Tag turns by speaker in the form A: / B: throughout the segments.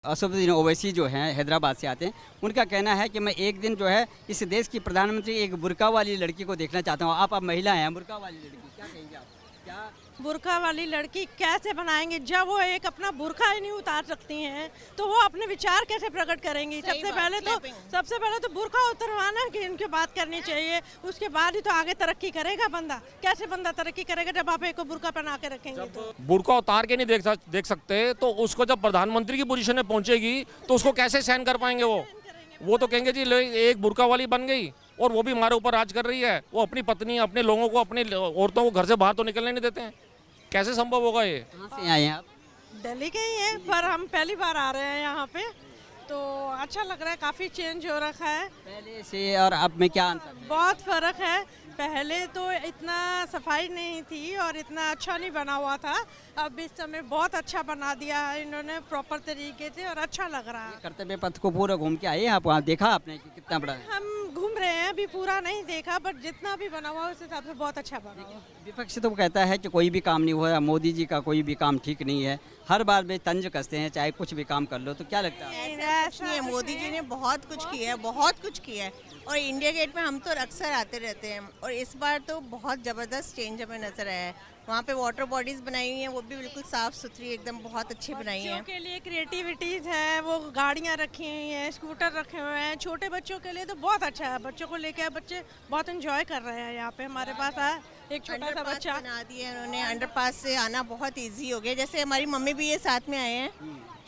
A: असदुद्दीन ओवैसी जो हैं हैदराबाद से आते हैं, उनका कहना है कि मैं एक दिन जो है इस देश की प्रधानमंत्री एक बुर्का वाली लड़की को देखना चाहता हूँ। आप महिला हैं, बुर्का वाली लड़की क्या कहेंगे आप? क्या
B: बुर्का वाली लड़की कैसे बनाएंगे जब वो एक अपना बुर्का ही नहीं उतार सकती हैं तो वो अपने विचार कैसे प्रकट करेंगी? सबसे पहले तो बुर्का उतरवाना कि इनके बात करनी चाहिए, उसके बाद ही तो आगे तरक्की करेगा बंदा। कैसे बंदा तरक्की करेगा जब आप एक बुर्का पहना के रखेंगे? तो
C: बुर्का उतार के नहीं देख सकते तो उसको जब प्रधानमंत्री की पोजीशन में पहुंचेगी तो उसको कैसे सहन कर पाएंगे? वो तो कहेंगे जी एक बुर्का वाली बन गई और वो भी हमारे ऊपर राज कर रही है। वो अपनी पत्नी अपने लोगों को अपनी औरतों को घर से बाहर तो निकलने नहीं देते हैं। कैसे संभव होगा ये?
A: कहाँ से आए हैं आप?
B: दिल्ली के ही हैं पर हम पहली बार आ रहे हैं यहाँ पे, तो अच्छा लग रहा है। काफ़ी चेंज हो रखा है
A: पहले से और अब में क्या अंतर है?
B: बहुत फ़र्क है। पहले तो इतना सफाई नहीं थी और इतना अच्छा नहीं बना हुआ था। अब इस समय बहुत अच्छा बना दिया है इन्होंने प्रॉपर तरीके से और अच्छा लग रहा है।
A: कर्तव्य पथ को पूरा घूम के आए आप? वहाँ देखा आपने कि कितना बड़ा है?
B: हम घूम रहे हैं, अभी पूरा नहीं देखा बट जितना भी बना हुआ उस हिसाब से बहुत अच्छा बना हुआ।
A: विपक्ष तो कहता है कि कोई भी काम नहीं हुआ, मोदी जी का कोई भी काम ठीक नहीं है, हर बार वे तंज कसते हैं चाहे कुछ भी काम कर लो। तो क्या लगता है?
D: ऐसा नहीं है, मोदी जी ने बहुत कुछ किया है, बहुत कुछ किया है। और इंडिया गेट में हम तो अक्सर आते रहते हैं और इस बार तो बहुत ज़बरदस्त चेंज हमें नजर आया है। वहाँ पे वाटर बॉडीज बनाई हुई हैं, वो भी बिल्कुल साफ सुथरी एकदम बहुत अच्छी बनाई हैं।
B: बच्चों के लिए क्रिएटिविटीज है, वो गाड़ियाँ रखी हुई हैं, स्कूटर रखे हुए हैं। छोटे बच्चों के लिए तो बहुत अच्छा है, बच्चों को लेके बच्चे बहुत एंजॉय कर रहे हैं। यहाँ पे हमारे पास है एक छोटा सा बच्चा
D: बना दिया उन्होंने। अंडरपास से आना बहुत ईजी हो गया। जैसे हमारी मम्मी भी ये साथ में आए हैं,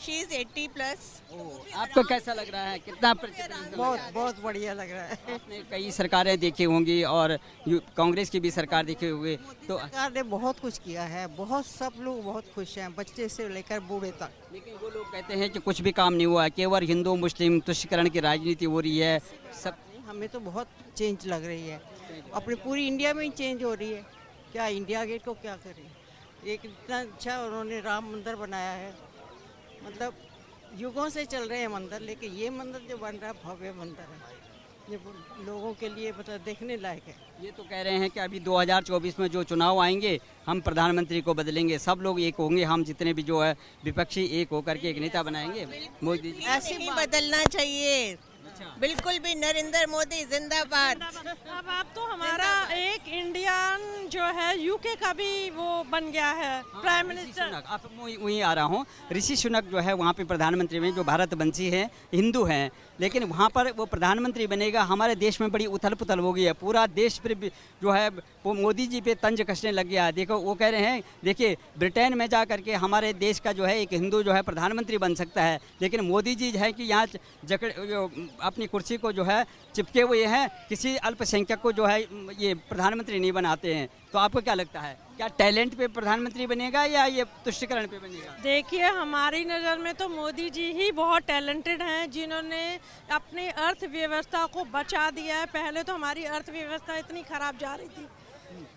D: शी इज 80+।
A: आपको कैसा लग रहा है? कितना
E: बहुत बढ़िया लग रहा है।
A: आपने कई सरकारें देखी होंगी और कांग्रेस की भी सरकार देखी होगी, तो
E: सरकार ने बहुत कुछ किया है, बहुत सब लोग बहुत खुश हैं, बच्चे से लेकर बूढ़े तक।
A: लेकिन वो लोग कहते हैं कि कुछ भी काम नहीं हुआ, केवल हिंदू मुस्लिम तुष्टीकरण की राजनीति हो रही है। सब
E: हमें तो बहुत चेंज लग रही है, अपनी पूरी इंडिया में ही चेंज हो रही है। क्या इंडिया गेट को क्या करें? एक इतना अच्छा उन्होंने राम मंदिर बनाया है, मतलब युगों से चल रहे हैं मंदिर, लेकिन ये मंदिर जो बन रहा है भव्य मंदिर है, ये लोगों के लिए मतलब देखने लायक है।
A: ये तो कह रहे हैं कि अभी 2024 में जो चुनाव आएंगे हम प्रधानमंत्री को बदलेंगे, सब लोग एक होंगे, हम जितने भी जो है विपक्षी एक होकर के एक नेता बनाएंगे। मोदी जी
D: ऐसे ही बदलना चाहिए, बिल्कुल भी। नरेंद्र मोदी जिंदाबाद।
B: अब आप तो हमारा एक इंडियन जो है यूके का भी वो बन गया है प्राइम मिनिस्टर।
A: आप वहीं आ रहा हूँ। ऋषि सुनक जो है वहाँ पे प्रधानमंत्री में, जो भारतवंशी हैं, हिंदू हैं, लेकिन वहाँ पर वो प्रधानमंत्री बनेगा। हमारे देश में बड़ी उथल पुथल हो गई है, पूरा देश पर जो है वो मोदी जी पे तंज कसने लग गया है। देखो वो कह रहे हैं, देखिए ब्रिटेन में जा करके हमारे देश का जो है एक हिंदू जो है प्रधानमंत्री बन सकता है, लेकिन मोदी जी है कि यहाँ जो अपनी कुर्सी को जो है चिपके हुए हैं, किसी अल्पसंख्यक को जो है ये प्रधानमंत्री नहीं बनाते हैं। तो आपको क्या लगता है, क्या टैलेंट पे प्रधानमंत्री बनेगा या ये तुष्टीकरण पे बनेगा?
B: देखिए हमारी नज़र में तो मोदी जी ही बहुत टैलेंटेड हैं, जिन्होंने अपनी अर्थव्यवस्था को बचा दिया है। पहले तो हमारी अर्थव्यवस्था इतनी खराब जा रही थी,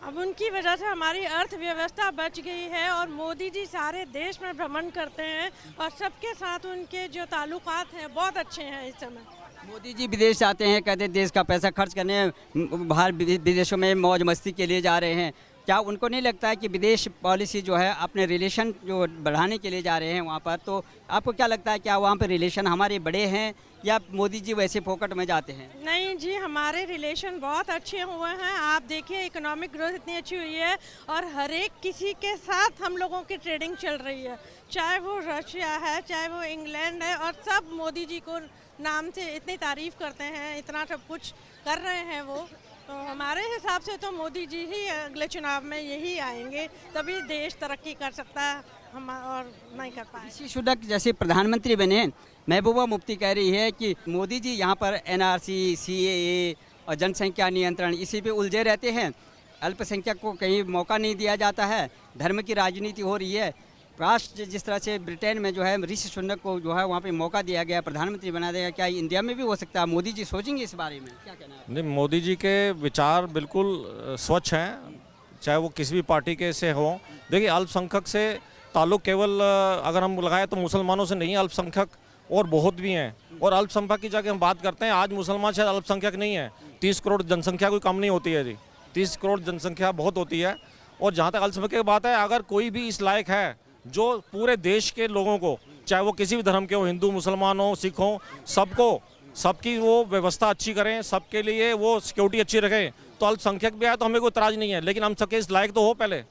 B: अब उनकी वजह से हमारी अर्थव्यवस्था बच गई है। और मोदी जी सारे देश में भ्रमण करते हैं और सबके साथ उनके जो ताल्लुकात हैं बहुत अच्छे हैं। इस समय
A: मोदी जी विदेश जाते हैं, कहते हैं देश का पैसा खर्च करने बाहर विदेशों में मौज मस्ती के लिए जा रहे हैं। क्या उनको नहीं लगता है कि विदेश पॉलिसी जो है अपने रिलेशन जो बढ़ाने के लिए जा रहे हैं वहाँ पर? तो आपको क्या लगता है, क्या वहाँ पर रिलेशन हमारे बड़े हैं या मोदी जी वैसे फोकट में जाते हैं?
B: नहीं जी, हमारे रिलेशन बहुत अच्छे हुए हैं। आप देखिए इकोनॉमिक ग्रोथ इतनी अच्छी हुई है और हर एक किसी के साथ हम लोगों की ट्रेडिंग चल रही है, चाहे वो रशिया है, चाहे वो इंग्लैंड है, और सब मोदी जी को नाम से इतनी तारीफ़ करते हैं, इतना सब कुछ कर रहे हैं वो। तो हमारे हिसाब से तो मोदी जी ही अगले चुनाव में यही आएंगे, तभी देश तरक्की कर सकता है, हम और नहीं कर पाए।
A: ऋषि सुनक जैसे प्रधानमंत्री बने, महबूबा मुफ्ती कह रही है कि मोदी जी यहाँ पर NRC, CAA और जनसंख्या नियंत्रण इसी पे उलझे रहते हैं, अल्पसंख्यक को कहीं मौका नहीं दिया जाता है, धर्म की राजनीति हो रही है। राष्ट्र जिस तरह से ब्रिटेन में जो है ऋषि सुनक को जो है वहाँ पे मौका दिया गया, प्रधानमंत्री बना दिया, क्या इंडिया में भी हो सकता है? मोदी जी सोचेंगे इस बारे में? क्या कहना है?
C: नहीं, मोदी जी के विचार बिल्कुल स्वच्छ हैं, चाहे वो किसी भी पार्टी के से हों। देखिए अल्पसंख्यक से ताल्लुक़ केवल अगर हम लगाए तो मुसलमानों से नहीं, अल्पसंख्यक और बहुत भी हैं। और अल्पसंख्यक की जगह हम बात करते हैं, आज मुसलमान शायद अल्पसंख्यक नहीं है। 30 करोड़ जनसंख्या कोई कम नहीं होती है जी, 30 करोड़ जनसंख्या बहुत होती है। और जहाँ तक अल्पसंख्यक की बात है, अगर कोई भी इस लायक है जो पूरे देश के लोगों को चाहे वो किसी भी धर्म के हो, हिंदू मुसलमान हो सिख हो, सबको सबकी वो व्यवस्था अच्छी करें, सबके लिए वो सिक्योरिटी अच्छी रखें। तो अल्पसंख्यक भी आए तो हमें कोई इतराज़ नहीं है, लेकिन हम सबके इस लायक तो हो, पहले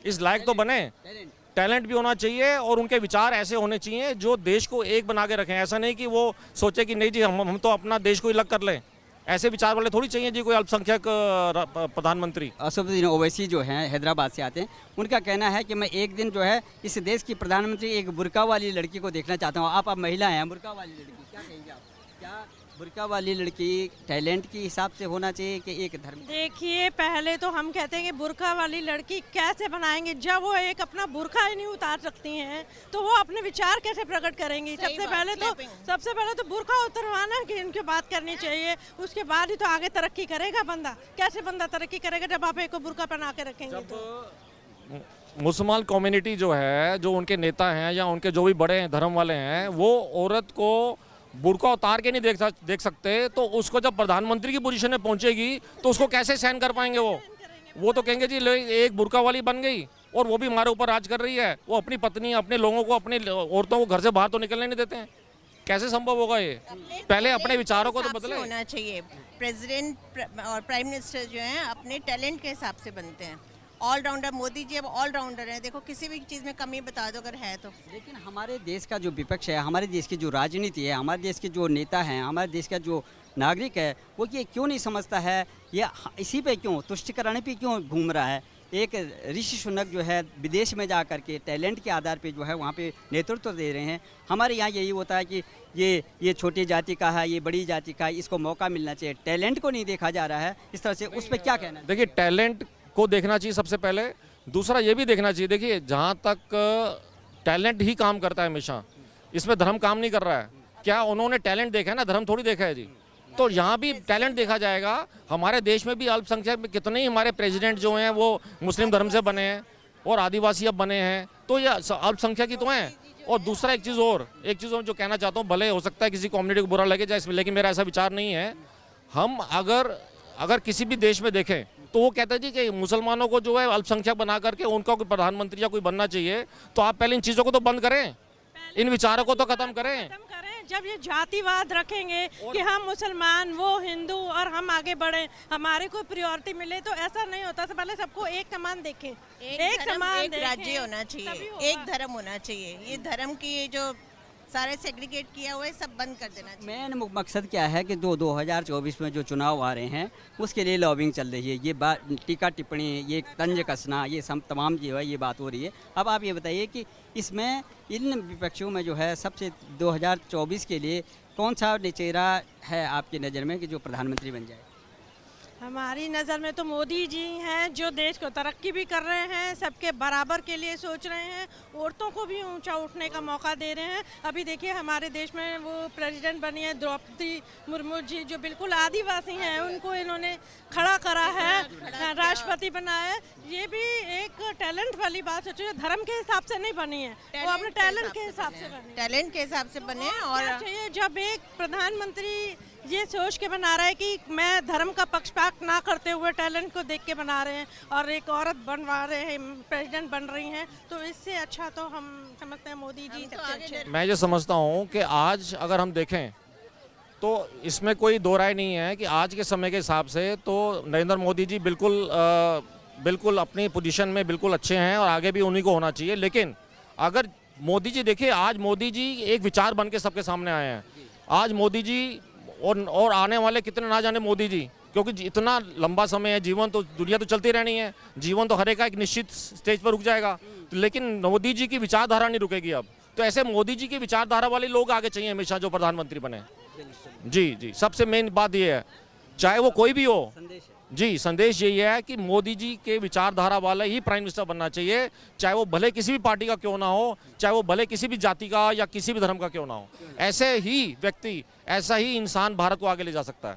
C: इस लायक तो बने, टैलेंट भी होना चाहिए और उनके विचार ऐसे होने चाहिए जो देश को एक बना के रखें। ऐसा नहीं कि वो सोचे कि नहीं जी हम तो अपना देश को ही अलग कर लें, ऐसे विचार वाले थोड़ी चाहिए जी कोई अल्पसंख्यक प्रधानमंत्री।
A: असदुद्दीन ओवैसी जो हैं हैदराबाद से आते हैं, उनका कहना है कि मैं एक दिन जो है इस देश की प्रधानमंत्री एक बुर्का वाली लड़की को देखना चाहता हूँ। आप महिला हैं, बुर्का वाली लड़की, क्या कहेंगे आप? क्या बुर्का वाली लड़की टैलेंट के हिसाब से होना चाहिए कि एक धर्म?
B: देखिए, पहले तो हम कहते हैं कि बुर्का वाली लड़की कैसे बनाएंगे, जब वो एक अपना बुर्का ही नहीं उतार सकती हैं तो वो अपने विचार कैसे प्रकट करेंगी? सबसे पहले तो बुर्का उतरवाना कि इनकी बात करनी चाहिए, उसके बाद ही तो आगे तरक्की करेगा बंदा। कैसे बंदा तरक्की करेगा जब आप एक बुर्का पहना के रखेंगे? तो
C: मुसलमान कम्युनिटी जो है, जो उनके नेता हैं या उनके जो भी बड़े धर्म वाले हैं, वो औरत को बुर्का उतार के नहीं देख सकते, तो उसको जब प्रधानमंत्री की पोजीशन में पहुंचेगी तो उसको कैसे सहन कर पाएंगे? वो तो कहेंगे जी एक बुर्का वाली बन गई और वो भी हमारे ऊपर राज कर रही है, वो अपनी पत्नी अपने लोगों को, अपनी औरतों को घर से बाहर तो निकलने नहीं देते हैं। कैसे संभव होगा ये? पहले अपने विचारों को तो बदले।
D: होना चाहिए। प्रेसिडेंट और प्राइम मिनिस्टर जो हैं अपने टैलेंट के हिसाब से बनते हैं। ऑलराउंडर, मोदी जी अब ऑलराउंडर हैं। देखो किसी भी चीज़ में कमी बता दो अगर है तो।
A: लेकिन हमारे देश का जो विपक्ष है, हमारे देश की जो राजनीति है, हमारे देश के जो नेता हैं, हमारे देश का जो नागरिक है, वो ये क्यों नहीं समझता है, ये इसी पे क्यों तुष्टिकरण पे क्यों घूम रहा है? एक ऋषि सुनक जो है विदेश में जा कर के टैलेंट के आधार पे जो है वहाँ पे नेतृत्व दे रहे हैं। हमारे यहाँ यही होता है कि ये छोटी जाति का है, ये बड़ी जाति का है, इसको मौका मिलना चाहिए। टैलेंट को नहीं देखा जा रहा है इस तरह से, उस पर क्या कहना है?
C: देखिए, टैलेंट को देखना चाहिए सबसे पहले। दूसरा ये भी देखना चाहिए, देखिए जहाँ तक टैलेंट ही काम करता है हमेशा, इसमें धर्म काम नहीं कर रहा है। क्या उन्होंने टैलेंट देखा है ना, धर्म थोड़ी देखा है जी। तो यहाँ भी टैलेंट देखा जाएगा। हमारे देश में भी अल्पसंख्यक में कितने ही हमारे प्रेसिडेंट जो हैं वो मुस्लिम धर्म से बने हैं और आदिवासी अब बने हैं, तो ये अल्पसंख्यक ही तो हैं। और दूसरा एक चीज़ और जो कहना चाहता हूँ, भले हो सकता है किसी कम्युनिटी को बुरा लगे जाए इसमें, लेकिन मेरा ऐसा विचार नहीं है। हम अगर किसी भी देश में देखें तो वो कहता है जी कि मुसलमानों को जो है अल्पसंख्यक बना करके उनका कोई प्रधानमंत्री या कोई बनना चाहिए, तो आप पहले इन चीज़ों को तो बंद करें, इन विचारों को तो खत्म करें।
B: जब ये जातिवाद रखेंगे कि हम मुसलमान, वो हिंदू और हम आगे बढ़े, हमारे को प्रायोरिटी मिले, तो ऐसा नहीं होता। पहले सबको एक समान देखें, एक समान
D: एक राज्य होना चाहिए, एक धर्म होना चाहिए। ये धर्म की जो सारे सेग्रीगेट किया हुआ है सब बंद कर देना चाहिए।
A: मेन मकसद क्या है कि 2024 में जो चुनाव आ रहे हैं उसके लिए लॉबिंग चल रही है। ये बात, टीका टिप्पणी, ये तंज कसना, ये सब तमाम जो है ये बात हो रही है। अब आप ये बताइए कि इसमें इन विपक्षों में जो है सबसे 2024 के लिए कौन सा चेहरा है आपकी नज़र में कि जो प्रधानमंत्री बन जाए?
B: हमारी नज़र में तो मोदी जी हैं, जो देश को तरक्की भी कर रहे हैं, सबके बराबर के लिए सोच रहे हैं, औरतों को भी ऊंचा उठने का मौका दे रहे हैं। अभी देखिए हमारे देश में वो प्रेसिडेंट बनी है द्रौपदी मुर्मू जी, जो बिल्कुल आदिवासी हैं, उनको इन्होंने खड़ा करा है, राष्ट्रपति बनाया है। ये भी एक टैलेंट वाली बात सोचो, धर्म के हिसाब से नहीं बनी है, वो अपने टैलेंट के हिसाब से बनी है।
D: टैलेंट के हिसाब से बने। और
B: चाहिए जब एक प्रधानमंत्री ये सोच के बना रहा है कि मैं धर्म का पक्षपात ना करते हुए टैलेंट को देख के बना रहे हैं, और एक औरत बनवा रहे हैं, प्रेसिडेंट बन रही हैं, तो इससे अच्छा तो हम समझते हैं मोदी जी सबसे अच्छे।
C: मैं ये समझता हूँ कि आज अगर हम देखें तो इसमें कोई दो राय नहीं है कि आज के समय के हिसाब से तो नरेंद्र मोदी जी बिल्कुल अपनी पोजीशन में बिल्कुल अच्छे हैं और आगे भी उन्हीं को होना चाहिए। लेकिन अगर मोदी जी देखिए, आज मोदी जी एक विचार बन के सबके सामने आए हैं। आज मोदी जी और आने वाले कितने ना जाने मोदी जी, क्योंकि इतना लंबा समय है, जीवन तो दुनिया तो चलती रहनी है, जीवन तो हर एक निश्चित स्टेज पर रुक जाएगा, लेकिन मोदी जी की विचारधारा नहीं रुकेगी अब। तो ऐसे मोदी जी की विचारधारा वाले लोग आगे चाहिए हमेशा जो प्रधानमंत्री बने। जी, सबसे मेन बात ये है, चाहे वो कोई भी हो जी, संदेश यही है कि मोदी जी के विचारधारा वाला ही प्राइम मिनिस्टर बनना चाहिए, चाहे वो भले किसी भी पार्टी का क्यों ना हो, चाहे वो भले किसी भी जाति का या किसी भी धर्म का क्यों ना हो। ऐसे ही व्यक्ति, ऐसा ही इंसान भारत को आगे ले जा सकता है।